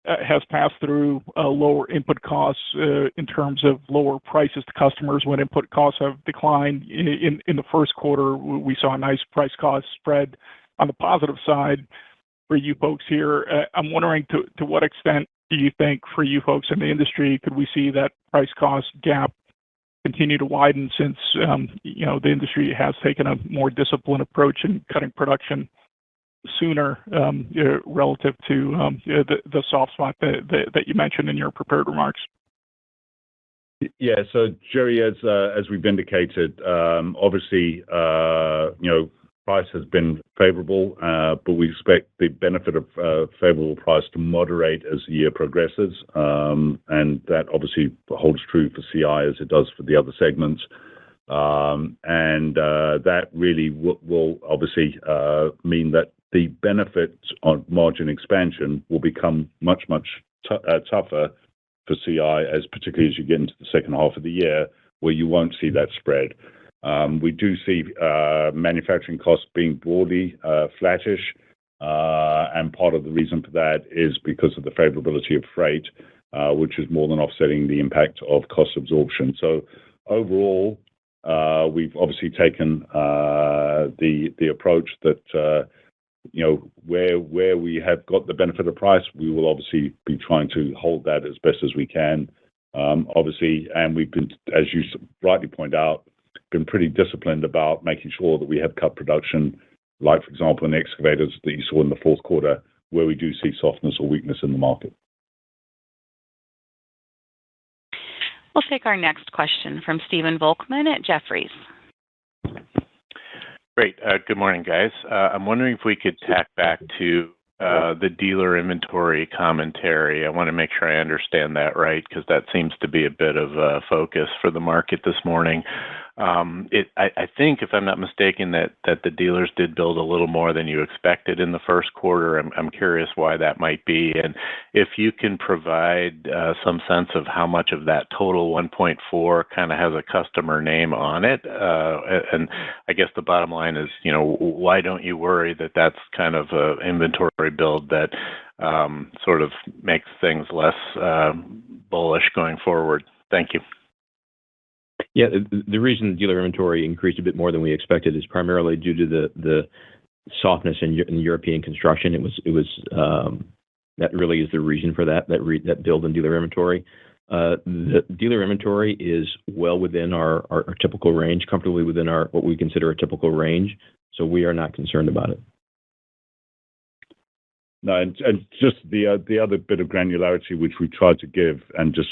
has passed through lower input costs in terms of lower prices to customers when input costs have declined. In the first quarter, we saw a nice price-cost spread on the positive side for you folks here. I'm wondering to what extent do you think for you folks in the industry could we see that price-cost gap continue to widen since the industry has taken a more disciplined approach in cutting production sooner relative to the soft spot that you mentioned in your prepared remarks? Yeah, so Jerry, as we've indicated, obviously, price has been favorable, but we expect the benefit of favorable price to moderate as the year progresses, and that obviously holds true for CI as it does for the other segments. And that really will obviously mean that the benefits on margin expansion will become much tougher for CI, as particularly as you get into the second half of the year, where you won't see that spread. We do see manufacturing costs being broadly flattish, and part of the reason for that is because of the favorability of freight, which is more than offsetting the impact of cost absorption. So overall, we've obviously taken the approach that where we have got the benefit of price, we will obviously be trying to hold that as best as we can. Obviously, and we've been, as you rightly point out, been pretty disciplined about making sure that we have cut production, like, for example, in excavators that you saw in the fourth quarter, where we do see softness or weakness in the market. We'll take our next question from Stephen Volkmann at Jefferies. Great. Good morning, guys. I'm wondering if we could tack back to the dealer inventory commentary. I want to make sure I understand that right, because that seems to be a bit of a focus for the market this morning. I think, if I'm not mistaken, that the dealers did build a little more than you expected in the first quarter. I'm curious why that might be, and if you can provide some sense of how much of that total 1.4 kind of has a customer name on it. And I guess the bottom line is, why don't you worry that that's kind of an inventory build that sort of makes things less bullish going forward? Thank you. Yeah, the reason dealer inventory increased a bit more than we expected is primarily due to the softness in European construction. It was that really is the reason for that build in dealer inventory. The dealer inventory is well within our typical range, comfortably within what we consider a typical range. So we are not concerned about it. No, and just the other bit of granularity which we tried to give, and just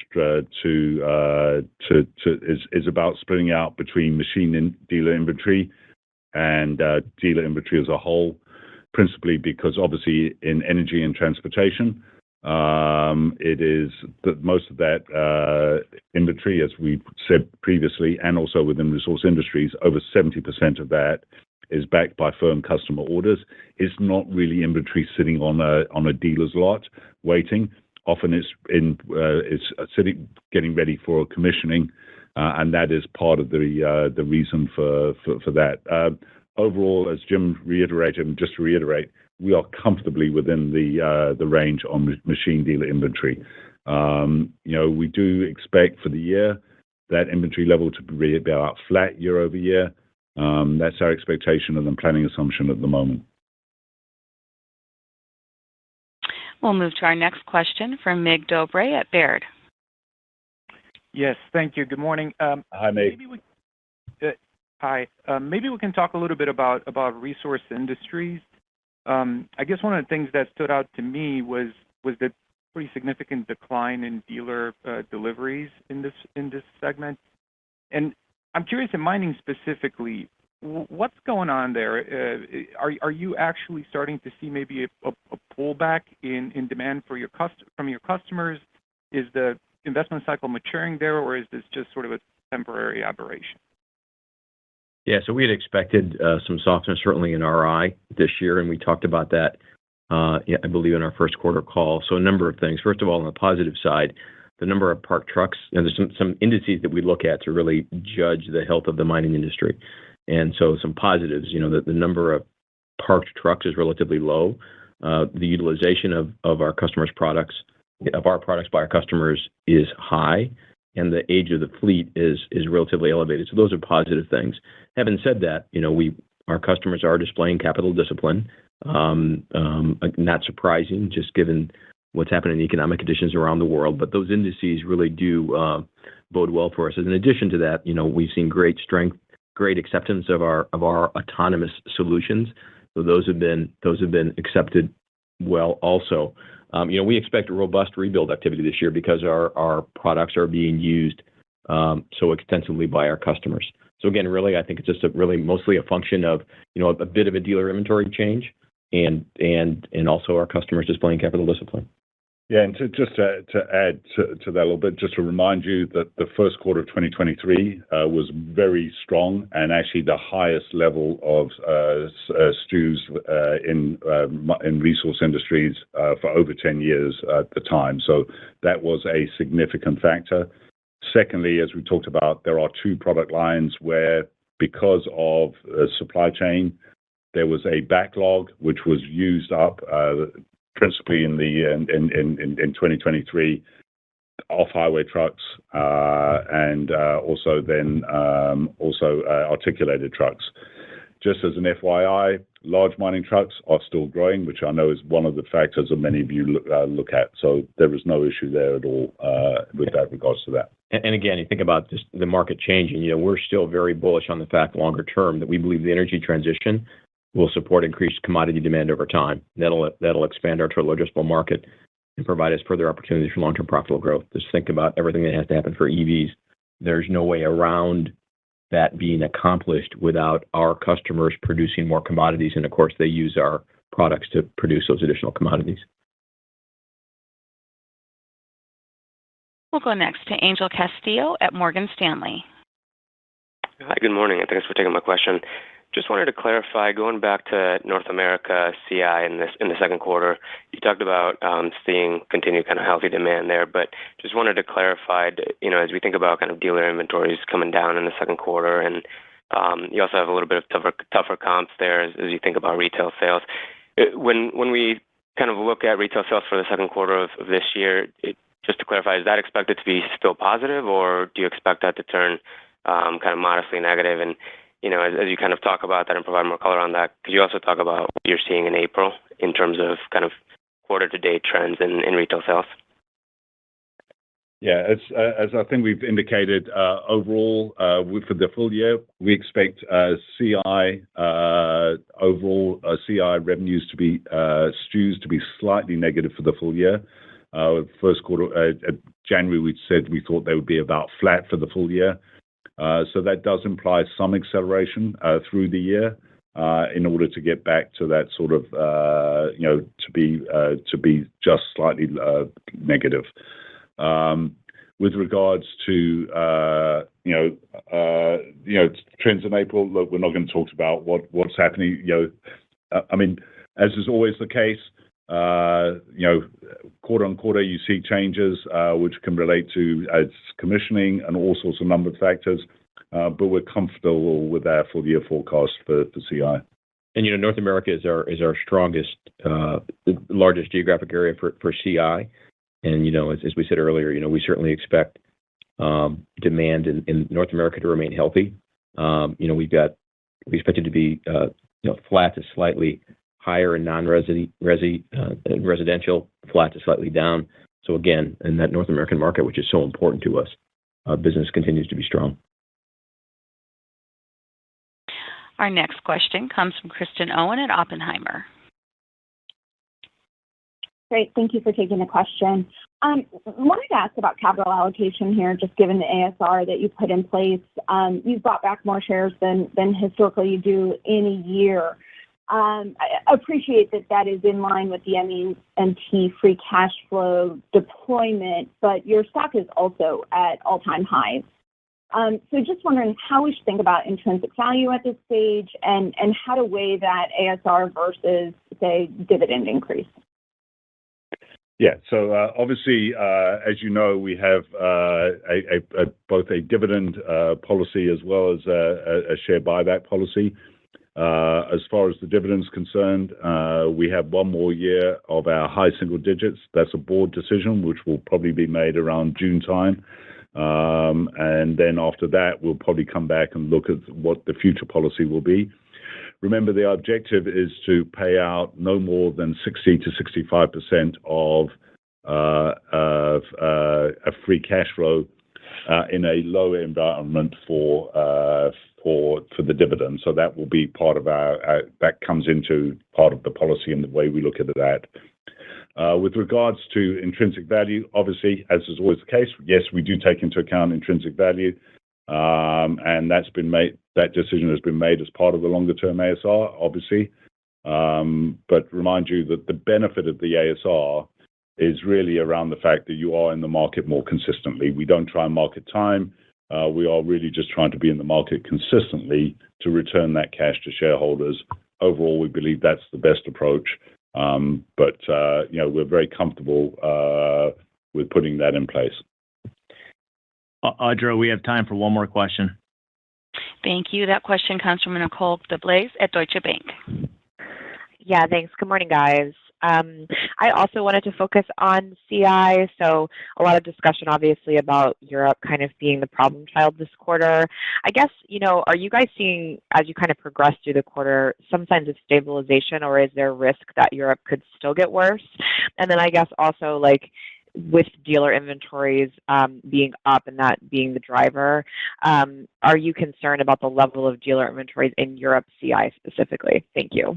is about splitting out between machine and dealer inventory and dealer inventory as a whole, principally because obviously in energy and transportation, it is that most of that inventory, as we said previously, and also within resource industries, over 70% of that is backed by firm customer orders. It's not really inventory sitting on a dealer's lot waiting. Often it's sitting getting ready for commissioning, and that is part of the reason for that. Overall, as Jim reiterated, and just to reiterate, we are comfortably within the range on machine dealer inventory. We do expect for the year that inventory level to be about flat year over year. That's our expectation and the planning assumption at the moment. We'll move to our next question from Mig Dobre at Baird. Yes, thank you. Good morning. Hi, Mig. Hi. Maybe we can talk a little bit about resource industries. I guess one of the things that stood out to me was the pretty significant decline in dealer deliveries in this segment. And I'm curious, in mining specifically, what's going on there? Are you actually starting to see maybe a pullback in demand from your customers? Is the investment cycle maturing there, or is this just sort of a temporary aberration? Yeah, so we had expected some softness certainly in RI this year, and we talked about that, I believe, in our first quarter call. So a number of things. First of all, on the positive side, the number of parked trucks, and there's some indices that we look at to really judge the health of the mining industry. And so some positives, the number of parked trucks is relatively low. The utilization of our customers' products, by our customers, is high, and the age of the fleet is relatively elevated. So those are positive things. Having said that, our customers are displaying capital discipline. Not surprising, just given what's happening in economic conditions around the world. But those indices really do bode well for us. In addition to that, we've seen great strength, great acceptance of our autonomous solutions. So those have been accepted well also. We expect a robust rebuild activity this year because our products are being used so extensively by our customers. So again, really, I think it's just really mostly a function of a bit of a dealer inventory change and also our customers displaying capital discipline. Yeah, and to add to that a little bit, just to remind you that the first quarter of 2023 was very strong and actually the highest level of STUs in resource industries for over 10 years at the time. So that was a significant factor. Secondly, as we talked about, there are two product lines where, because of supply chain, there was a backlog which was used up principally in 2023, off-highway trucks and also articulated trucks. Just as an FYI, large mining trucks are still growing, which I know is one of the factors that many of you look at. So there is no issue there at all with that regards to that. And again, you think about just the market changing. We're still very bullish on the fact longer term that we believe the energy transition will support increased commodity demand over time. That'll expand our total addressable market and provide us further opportunities for long-term profitable growth. Just think about everything that has to happen for EVs. There's no way around that being accomplished without our customers producing more commodities. And of course, they use our products to produce those additional commodities. We'll go next to Angel Castillo at Morgan Stanley. Hi, good morning, and thanks for taking my question. Just wanted to clarify, going back to North America CI in the second quarter, you talked about seeing continued kind of healthy demand there, but just wanted to clarify, as we think about kind of dealer inventories coming down in the second quarter, and you also have a little bit of tougher comps there as you think about retail sales. When we kind of look at retail sales for the second quarter of this year, just to clarify, is that expected to be still positive, or do you expect that to turn kind of modestly negative? And as you kind of talk about that and provide more color on that, could you also talk about what you're seeing in April in terms of kind of quarter-to-date trends in retail sales? Yeah, as I think we've indicated, overall, for the full year, we expect CI overall CI revenues to be STUs to be slightly negative for the full year. First quarter, January, we said we thought they would be about flat for the full year. So that does imply some acceleration through the year in order to get back to that sort of to be just slightly negative. With regards to trends in April, look, we're not going to talk about what's happening. I mean, as is always the case, quarter on quarter, you see changes which can relate to commissioning and all sorts of number of factors, but we're comfortable with our full year forecast for CI. And North America is our strongest, largest geographic area for CI. And as we said earlier, we certainly expect demand in North America to remain healthy. We expect it to be flat to slightly higher in residential, flat to slightly down. So again, in that North American market, which is so important to us, business continues to be strong. Our next question comes from Kristen Owen at Oppenheimer. Great. Thank you for taking the question. Wanted to ask about capital allocation here, just given the ASR that you put in place. You've bought back more shares than historically you do in a year. I appreciate that is in line with the ME&T free cash flow deployment, but your stock is also at all-time highs. So just wondering how we should think about intrinsic value at this stage and how to weigh that ASR versus, say, dividend increase. Yeah. So obviously, as you know, we have both a dividend policy as well as a share buyback policy. As far as the dividend's concerned, we have one more year of our high single digits. That's a board decision, which will probably be made around June time. And then after that, we'll probably come back and look at what the future policy will be. Remember, the objective is to pay out no more than 60 to 65% of a free cash flow in a low environment for the dividend. So that will be part of that comes into part of the policy and the way we look at that. With regards to intrinsic value, obviously, as is always the case, yes, we do take into account intrinsic value, and that decision has been made as part of the longer-term ASR, obviously. But remind you that the benefit of the ASR is really around the fact that you are in the market more consistently. We don't try and market time. We are really just trying to be in the market consistently to return that cash to shareholders. Overall, we believe that's the best approach. But we're very comfortable with putting that in place. Audra, we have time for one more question. Thank you. That question comes from Nicole DeBlase at Deutsche Bank. Yeah, thanks. Good morning, guys. I also wanted to focus on CI. So a lot of discussion, obviously, about Europe kind of being the problem child this quarter. I guess, are you guys seeing, as you kind of progress through the quarter, some signs of stabilization, or is there risk that Europe could still get worse? And then I guess also, with dealer inventories being up and that being the driver, are you concerned about the level of dealer inventories in Europe CI specifically? Thank you.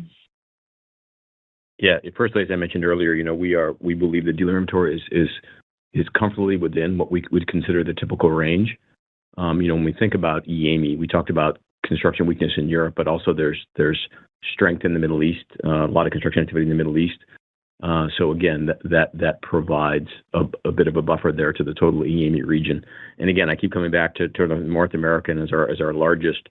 Yeah. Firstly, as I mentioned earlier, we believe the dealer inventory is comfortably within what we would consider the typical range. When we think about EAME, we talked about construction weakness in Europe, but also there's strength in the Middle East, a lot of construction activity in the Middle East. So again, that provides a bit of a buffer there to the total EAME region. And again, I keep coming back to North America as our largest,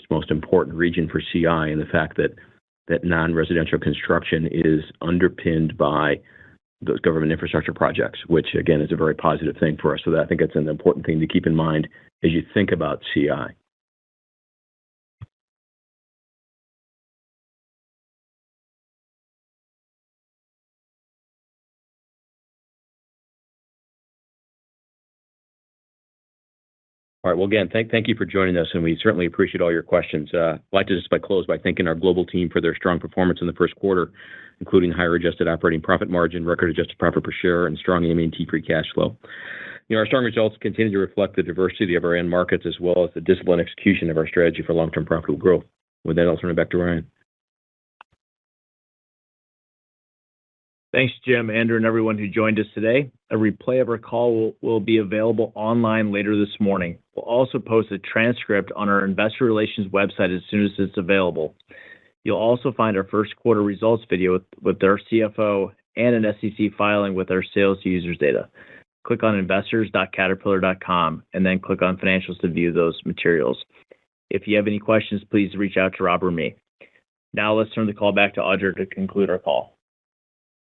most important region for CI, and the fact that non-residential construction is underpinned by those government infrastructure projects, which again is a very positive thing for us. So I think it's an important thing to keep in mind as you think about CI. All right. Well, again, thank you for joining us, and we certainly appreciate all your questions. I'd like to just close by thanking our global team for their strong performance in the first quarter, including higher adjusted operating profit margin, record adjusted profit per share, and strong ME&T free cash flow. Our strong results continue to reflect the diversity of our end markets as well as the disciplined execution of our strategy for long-term profitable growth. With that, I'll turn it back to Ryan. Thanks, Jim, Andrew, and everyone who joined us today. A replay of our call will be available online later this morning. We'll also post a transcript on our investor relations website as soon as it's available. You'll also find our first quarter results video with our CFO and an SEC filing with our sales to users data. Click on investors.caterpillar.com and then click on financials to view those materials. If you have any questions, please reach out to Rob or me. Now let's turn the call back to Audra to conclude our call.